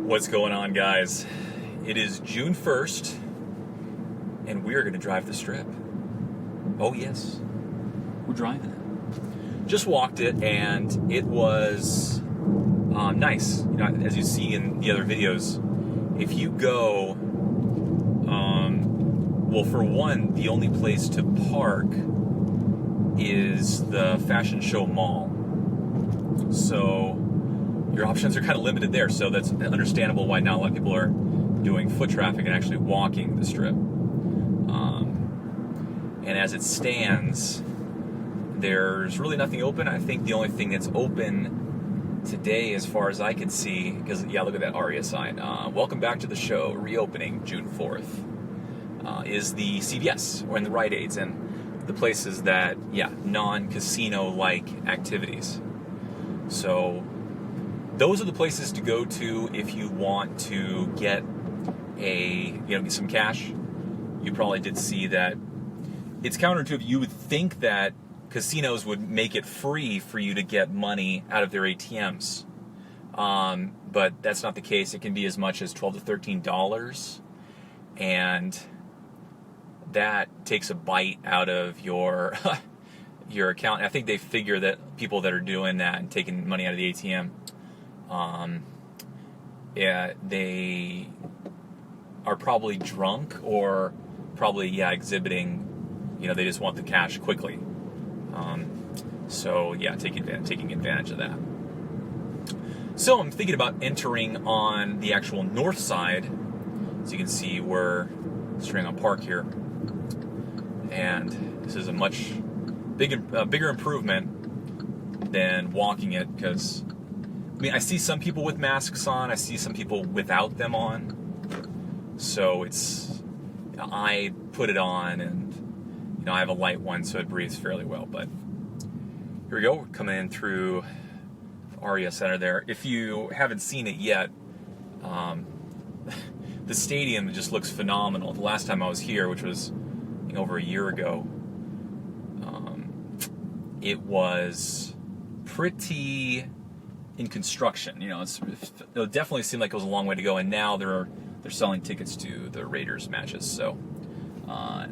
What's going on, guys? It is June 1st, and we're going to drive the Strip. Oh, yes. We're driving it. Just walked it, and it was nice. You know, as you see in the other videos, if you go, well, for one, the only place to park is the Fashion Show Mall. So your options are kind of limited there, so that's understandable why not a lot of people are doing foot traffic and actually walking the Strip. And as it stands, there's really nothing open. I think the only thing that's open today, as far as I can see, because, yeah, look at that ARIA sign. Welcome back to the show, reopening June 4th, is the CVS, or in the Rite Aids, and the places that, yeah, non-casino-like activities. So those are the places to go to if you want to get get some cash. You probably did see that it's counterintuitive. You would think that casinos would make it free for you to get money out of their ATMs. But that's not the case. It can be as much as $12 to $13. And that takes a bite out of your your account. I think they figure that people that are doing that and taking money out of the ATM, they are probably drunk or probably, exhibiting, they just want the cash quickly. So, taking advantage of that. So I'm thinking about entering on the actual north side. As you can see, we're starting on Park here. And this is a much bigger improvement than walking it, because I see some people with masks on, I see some people without them on. So I put it on, and I have a light one, so it breathes fairly well. But here we go. We're coming in through ARIA Center there. If you haven't seen it yet, the stadium just looks phenomenal. The last time I was here, which was over a year ago, it was pretty in construction. It definitely seemed like it was a long way to go, and now they're selling tickets to the Raiders matches. So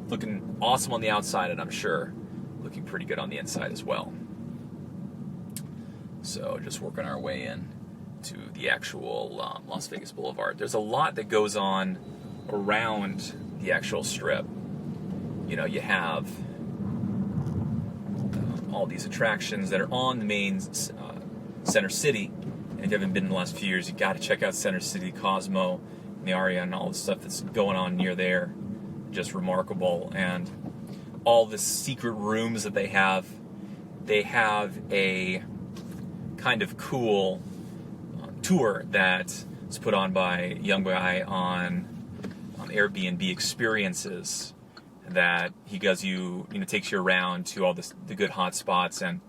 looking awesome on the outside, and I'm sure looking pretty good on the inside as well. So just working our way in to the actual Las Vegas Boulevard. There's a lot that goes on around the actual Strip. You have all these attractions that are on the main Center City. And if you haven't been in the last few years, you got to check out Center City, Cosmo, and the ARIA, and all the stuff that's going on near there. Just remarkable. And all the secret rooms that they have a kind of cool tour that's put on by a young guy on Airbnb Experiences, that he takes you around to all the good hot spots, and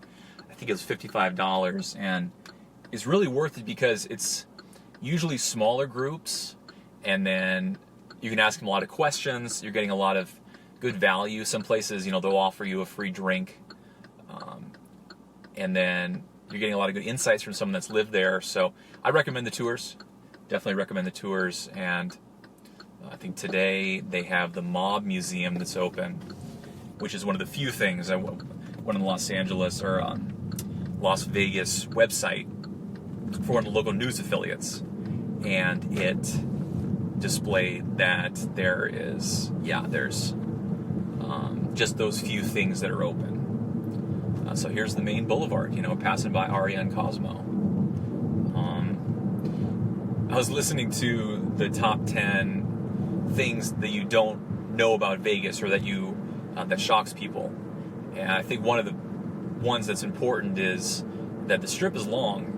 I think it was $55, and it's really worth it because it's usually smaller groups, and then you can ask them a lot of questions. You're getting a lot of good value. Some places, they'll offer you a free drink, and then you're getting a lot of good insights from someone that's lived there. So I recommend the tours. Definitely recommend the tours. And I think today they have the Mob Museum that's open, which is one of the few things. I went on the Los Vegas website for one of the local news affiliates, and it displayed that there's just those few things that are open. So here's the main boulevard, passing by ARIA and Cosmo. I was listening to the top 10 things that you don't know about Vegas, or that that shocks people. And I think one of the ones that's important is that the Strip is long.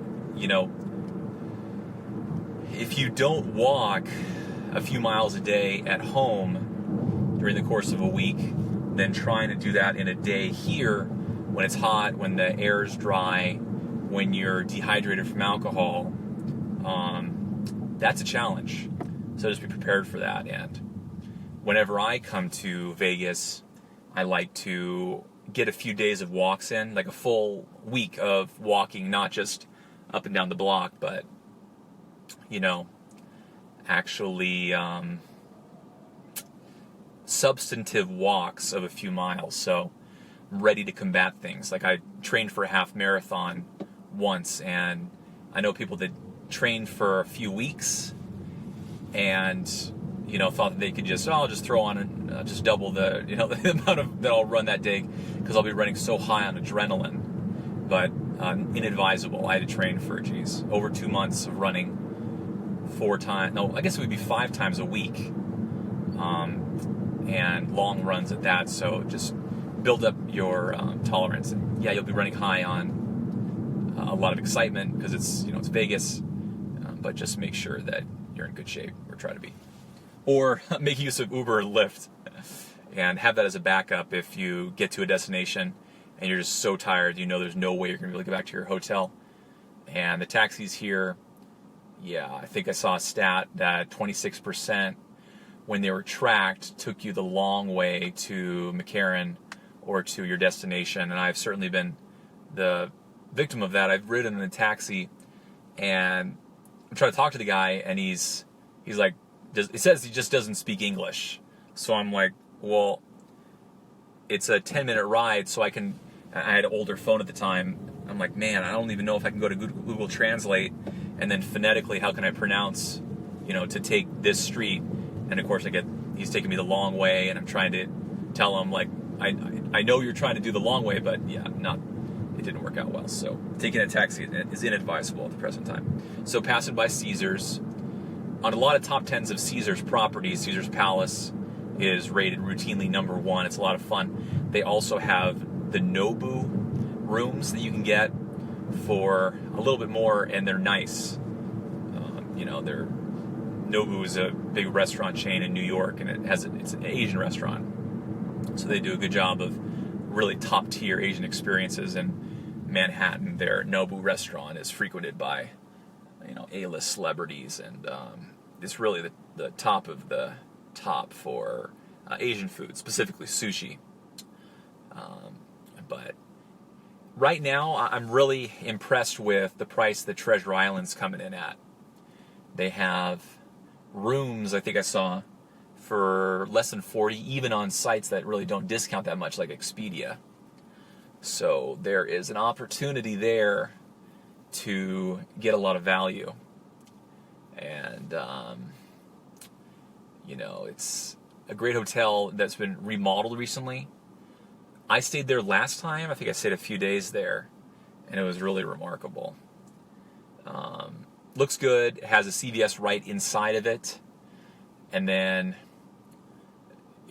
If you don't walk a few miles a day at home during the course of a week, then trying to do that in a day here when it's hot, when the air is dry, when you're dehydrated from alcohol, that's a challenge. So just be prepared for that. And whenever I come to Vegas, I like to get a few days of walks in, like a full week of walking, not just up and down the block, but, actually substantive walks of a few miles. So I'm ready to combat things. Like I trained for a half marathon once, and I know people that trained for a few weeks and thought that they could I'll just throw on and just double the the amount of that I'll run that day because I'll be running so high on adrenaline. But inadvisable. I had to train for over 2 months of running 4 times. No, I guess it would be 5 times a week, and long runs at that. So just build up your tolerance. And yeah, you'll be running high on a lot of excitement because it's Vegas, but just make sure that you're in good shape, or try to be. Or make use of Uber or Lyft and have that as a backup if you get to a destination and you're just so tired, there's no way you're going to be able to get back to your hotel. And the taxis here, I think I saw a stat that 26% when they were tracked took you the long way to McCarran or to your destination. And I've certainly been the victim of that. I've ridden in a taxi and I'm trying to talk to the guy, and he's like, he says he just doesn't speak English. So I'm like, well, it's a 10-minute ride, so I had an older phone at the time. I'm like, man, I don't even know if I can go to Google Translate, and then phonetically, how can I pronounce, to take this street? And of course, he's taking me the long way, and I'm trying to tell him, like, I know you're trying to do the long way, but it didn't work out well. So taking a taxi is inadvisable at the present time. So passing by Caesars. On a lot of top 10s of Caesars properties, Caesars Palace is rated routinely number 1. It's a lot of fun. They also have the Nobu rooms that you can get for a little bit more, and they're nice. Nobu is a big restaurant chain in New York, and it's an Asian restaurant. So they do a good job of really top-tier Asian experiences in Manhattan. Their Nobu restaurant is frequented by A-list celebrities, and it's really the top of the top for Asian food, specifically sushi. But right now, I'm really impressed with the price that Treasure Island's coming in at. They have rooms, I think I saw, for less than 40, even on sites that really don't discount that much, like Expedia. So there is an opportunity there to get a lot of value. And, it's a great hotel that's been remodeled recently. I stayed there last time. I think I stayed a few days there, and it was really remarkable. Looks good. It has a CVS right inside of it. And then,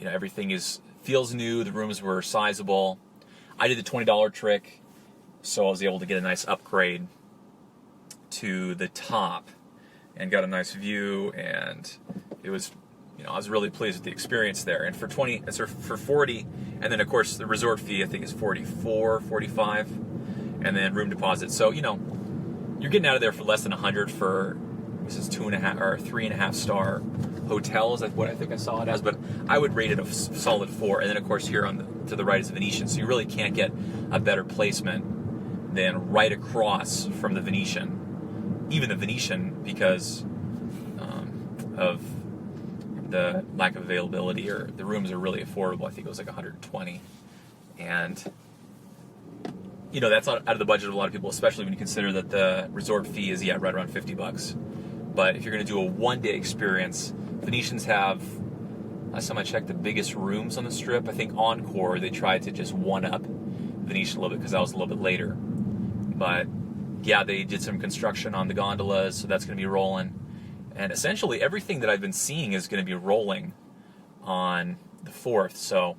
everything feels new. The rooms were sizable. I did the $20 trick, so I was able to get a nice upgrade to the top and got a nice view, and it was, I was really pleased with the experience there. And for for 40, and then of course the resort fee I think is 44, 45, and then room deposit. So you're getting out of there for less than 100 for this is 2.5 or 3.5 star hotels. That's what I think I saw it as, but I would rate it a solid 4. And then of course here to the right is the Venetian, so you really can't get a better placement than right across from the Venetian. Even the Venetian, because of the lack of availability, or the rooms are really affordable. I think it was like 120, and that's out of the budget of a lot of people, especially when you consider that the resort fee is right around $50. But if you're going to do a one-day experience, Venetians have, last time I checked, the biggest rooms on the Strip. I think Encore, they tried to just one-up Venetian a little bit because that was a little bit later. But yeah, they did some construction on the gondolas, so that's going to be rolling. And essentially everything that I've been seeing is going to be rolling on the 4th. So,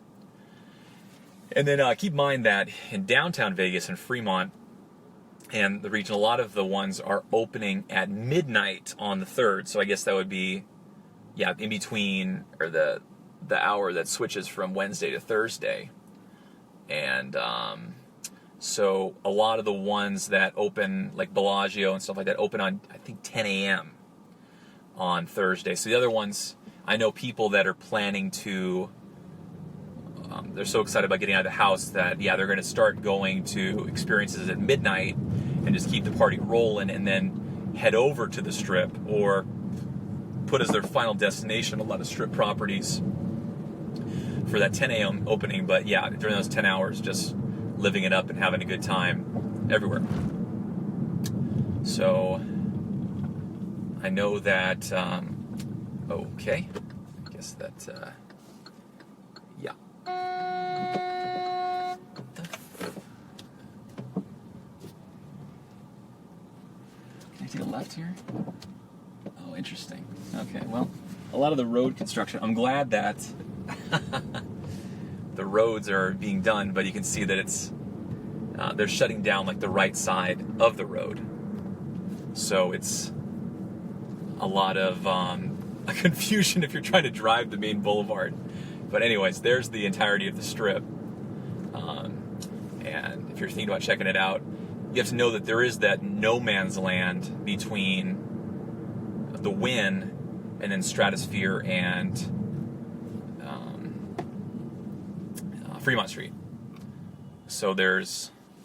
and then keep in mind that in downtown Vegas and Fremont and the region, a lot of the ones are opening at midnight on the 3rd. So I guess that would be, in between, or the hour that switches from Wednesday to Thursday. And so a lot of the ones that open, like Bellagio and stuff like that, open on, I think, 10 a.m. on Thursday. So the other ones, I know people that are planning to, they're so excited about getting out of the house that, they're going to start going to experiences at midnight and just keep the party rolling, and then head over to the Strip, or put as their final destination a lot of Strip properties for that 10 a.m. opening. But yeah, during those 10 hours, just living it up and having a good time everywhere. So I know that, okay, I guess that, yeah. Can I take a left here? Oh, interesting. Okay, well, a lot of the road construction, I'm glad that the roads are being done, but you can see that it's, they're shutting down like the right side of the road. So it's a lot of a confusion if you're trying to drive the main boulevard. But anyways, there's the entirety of the Strip. And if you're thinking about checking it out, you have to know that there is that no man's land between the Wynn and then Stratosphere and Fremont Street. So there's